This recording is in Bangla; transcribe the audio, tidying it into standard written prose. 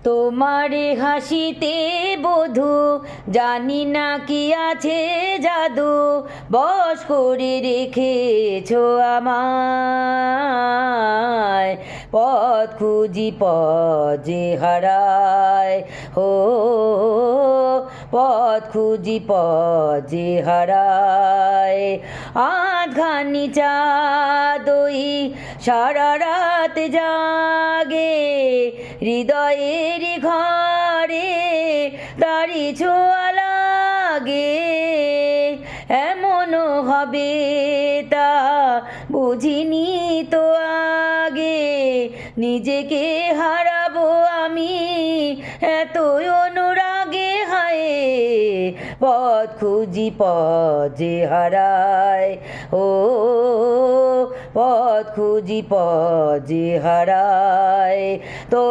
তোমারে হাসিতে বধূ জানি না কি আছে জাদু, বশ করে রেখেছো আমায়। পথ খুঁজি পথ যে হারায়, ও পথ খুঁজি পথ যে হারায়। আধখানি চাঁদ ওই সারা রাত জাগে, হৃদয়ের ঘরে তারি ছোঁয়া লাগে। এমনও হবে তা বুঝিনি তো আগে, নিজেকে হারাবো আমি এত অনুরাগে। হায় পথ খুঁজি পথ যে হারায়, ও পথ খুঁজি পথ যে হারায়। তো